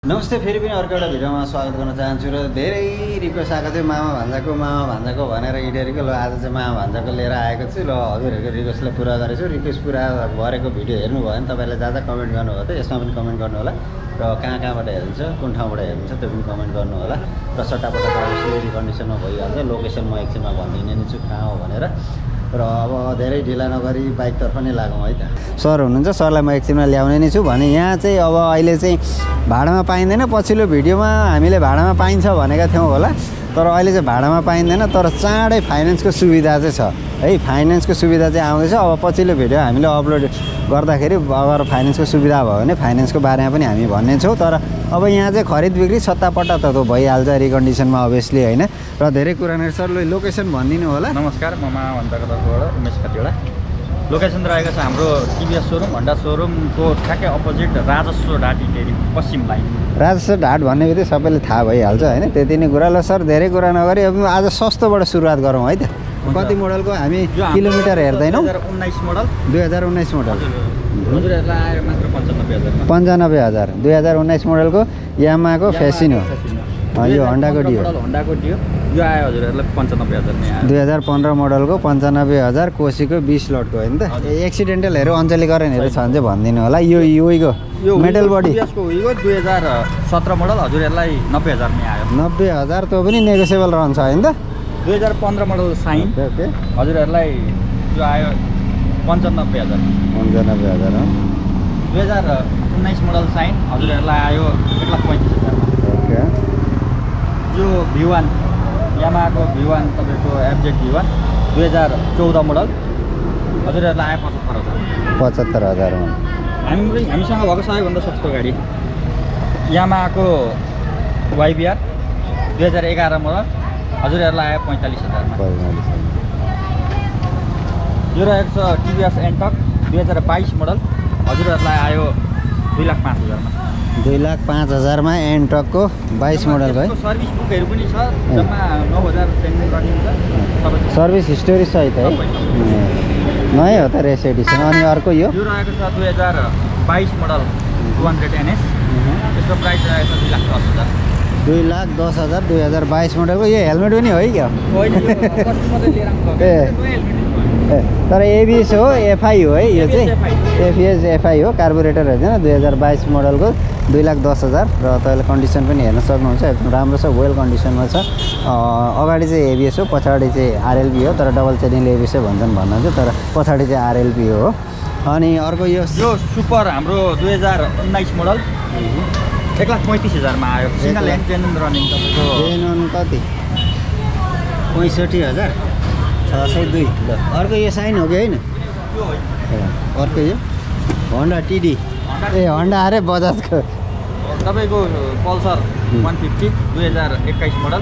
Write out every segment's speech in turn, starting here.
नमस्ते फेरि पनि अर्को एउटा भिडियोमा स्वागत गर्न चाहन्छु र धेरै रिक्वेस्ट आएको थियो मामा भान्जाको भनेर इडेरीको ल आज चाहिँ मामा भान्जाको लिएर आएको छु ल हजुरहरूको रिक्वेस्टलाई पुरा गरेछु रिक्वेस्ट पुरा गरेको भिडियो हेर्नु भयो भने तपाईँले ज्यादा कमेन्ट गर्नुभयो त यसमा पनि कमेन्ट गर्नु होला र कहाँबाट हेर्नुहुन्छ कुन ठाउँबाट हेर्नुहुन्छ त्यो पनि कमेन्ट गर्नु होला र सट्टापट्टा सिलेरी कन्डिसनमा भइहाल्छ लोकेसन म एकछिनमा भनिदिने नै छु कहाँ हो भनेर र अब धेरै ढिला नगरी बाइकतर्फ नै लागौँ है त सर हुनुहुन्छ सरलाई म एकछिनमा ल्याउने नै छु भने यहाँ चाहिँ अब अहिले चाहिँ भाडामा पाइँदैन पछिल्लो भिडियोमा हामीले भाडामा पाइन्छ भनेका थियौँ होला तर अहिले चाहिँ भाडामा पाइँदैन तर चाँडै फाइनेन्सको सुविधा चाहिँ छ है फाइनेन्सको सुविधा चाहिँ आउँदैछ अब पछिल्लो भिडियो हामीले अपलोड गर्दाखेरि अगर फाइनेन्सको सुविधा भयो भने फाइनेन्सको बारेमा पनि हामी भन्नेछौँ तर अब यहाँ चाहिँ खरिद बिक्री सट्टापट्टा त भइहाल्छ रिकन्डिसनमा अभियसली होइन र धेरै कुरा नै सर लोकेसन भनिदिनु होला नमस्कार म मामा भन्दाको तर्फबाट उमेश खतिवडा लोकेसन रहेको छ हाम्रो टिभीएस सोरुम होन्डा सोरुमको ठ्याक्कै अपोजिट राजस्व ढाट इटेरी पश्चिम लाइन राजस्व ढाट भन्ने बित्तिकै सबैले थाहा भइहाल्छ होइन त्यति नै कुरा ल सर धेरै कुरा नगरी अब आज सस्तोबाट सुरुवात गरौँ है त कति मोडलको हामी किलोमिटर हेर्दैनौँ 2019 मोडल 2019 मोडल हजुरहरूलाई आयो मात्र 95,000 2019 मोडलको यामाको फेसिनो यो होन्डाको डियो यो आयो हजुरहरूलाई 95,000 नै आयो 2015 मोडलको 95,000 कोसीको 20 लटको होइन त एक्सिडेन्टलहरू अञ्चलीकरणहरू छ भने चाहिँ भनिदिनु होला यो मेटल बडी 2017 मोडल हजुरहरूलाई 90,000 नै आयो 90,000 त्यो पनि नेगोसिएबल रहन्छ होइन त 2015 मोडल साइन हजुरहरूलाई यो आयो 95,000 95,000 हो 2019 मोडल साइन हजुरहरूलाई आयो 1,35,000 ओके यो V1 यामाको V1 तपाईँको एफजेड V1 2014 मोडल हजुरहरूलाई आयो 75,000 हामीसँग भएको सबैभन्दा सस्तो गाडी यामाको YBR 2011 मोडल हजुरहरूलाई आयो 45,000 यो रहेको छ टिभीएस एन्टक 2022 मोडल हजुरहरूलाई आयो 2,05,000 2,05,000 मा एन्टकको 22 मोडलको है सर्भिस बुकहरू पनि छ जम्मा 9,000 पेन्डिङ रनिङ छ सर्भिस हिस्टोरी सहित है नयाँ हो त रेस एडिसन अनि अर्को यो रहेको छ 2022 मोडल 200 NS यसको प्राइस रहेको छ 2,10,000 2022 मोडलको यो हेलमेट पनि हो है क्या तर एबिएस हो एफआई हो है यो चाहिँ एफिएस एफआई हो कार्बोरेटर होइन 2022 मोडलको 2,10,000 र तपाईँले कन्डिसन पनि हेर्न सक्नुहुन्छ एकदम राम्रो छ वेल कन्डिसनमा छ अगाडि चाहिँ एबिएस हो पछाडि चाहिँ आरएलबी हो तर डबल चेनिङ एबिएस भन्नुहुन्छ तर पछाडि चाहिँ आरएलबी हो अनि अर्को यो सुपर हाम्रो 2019 मोडल 1,35,000 मा आयो सिंगल ह्यान्ड जेनुन रनिङ तपाईँको जेनुन कति 65,602 अर्को यो साइन हो कि होइन अर्को यो होन्डा टिडी ए होन्डा अरे बजाजको तपाईँको पल्सर 150 2021 मोडल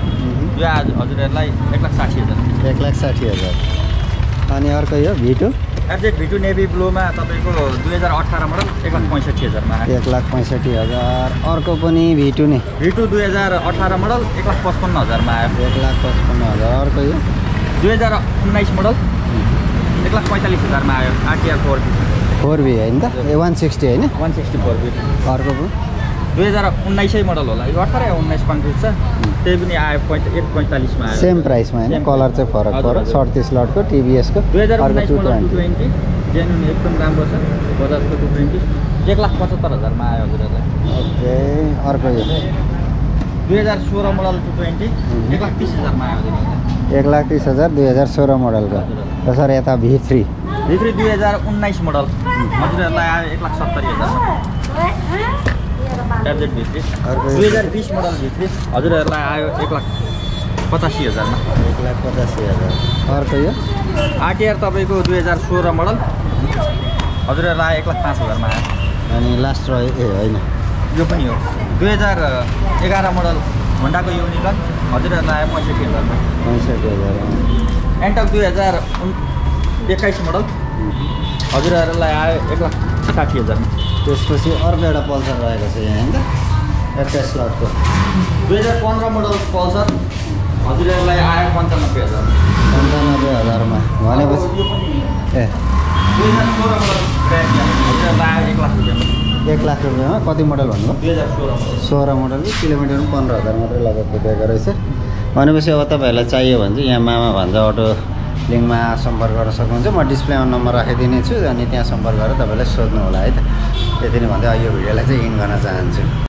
यो आज हजुरहरूलाई 1,60,000 1,60,000 अनि अर्को यो V2 एफजेड V2 नेभी ब्लूमा तपाईँको 2018 मोडल 1,65,000 मा 1,65,000 अर्को पनि V2 नै V2 2018 मोडल 1,55,000 मा आयो 1,55,000 अर्को यो 2019 मोडल 1,45,000 मा आयो RTR 4B होइन त 160 होइन 160 4B अर्को 2019 मोडल होला यो 18 या 19 कन्फ्युज छ त्यही पनि आयो 1,45 मा आयो सेम प्राइसमा होइन कलर चाहिँ फरक पर्यो 37 लटको टिभीएसको 2019 मोडल 220 जेन्युन एकदम राम्रो छ बजाजको 220 1,75,000 मा आयो हजुरहरूलाई ओके अर्को यो 2016 मोडल 220 1,30,000 मा आयो 1,30,000 2016 मोडलको र सर यता V3 2019 मोडल हजुरहरूलाई आयो 1,70,000 एफजेड V3 2020 मोडल V3 हजुरहरूलाई आयो 1,85,000 मा 1,85,000 अर्को यो RTR तपाईँको 2016 मोडल हजुरहरूलाई आयो 1,05,000 मा आयो अनि लास्ट रह्यो ए होइन यो पनि हो 2011 मोडल होन्डाको युनिकर्न हजुरहरूलाई आयो 65,000 मा 65,000 एन्टक 2021 मोडल हजुरहरूलाई आयो 1,60,000 मा त्यसपछि अर्को एउटा पल्सर रहेको छ यहाँ होइन त 28 लटको 2015 मोडल पल्सर हजुरहरूलाई आयो 95,000 मा भनेपछि यो पनि ए 2016 मोडल हजुरहरूलाई आयो 1,00,000 1 लाख रुपियाँमा कति मोडल भन्नुभयो 2016 16 मोडलको किलोमिटर पनि 15,000 मात्रै लगभग कुदेको रहेछ भनेपछि अब तपाईँहरूलाई चाहियो भने चाहिँ यहाँ मामा भान्जा अटो लिङ्कमा सम्पर्क गर्न सक्नुहुन्छ म डिस्प्लेमा नम्बर राखिदिने छु अनि त्यहाँ सम्पर्क गरेर तपाईँलाई सोध्नु होला है त त्यति नै भन्दै यो भिडियोलाई चाहिँ इन्ड गर्न चाहन्छु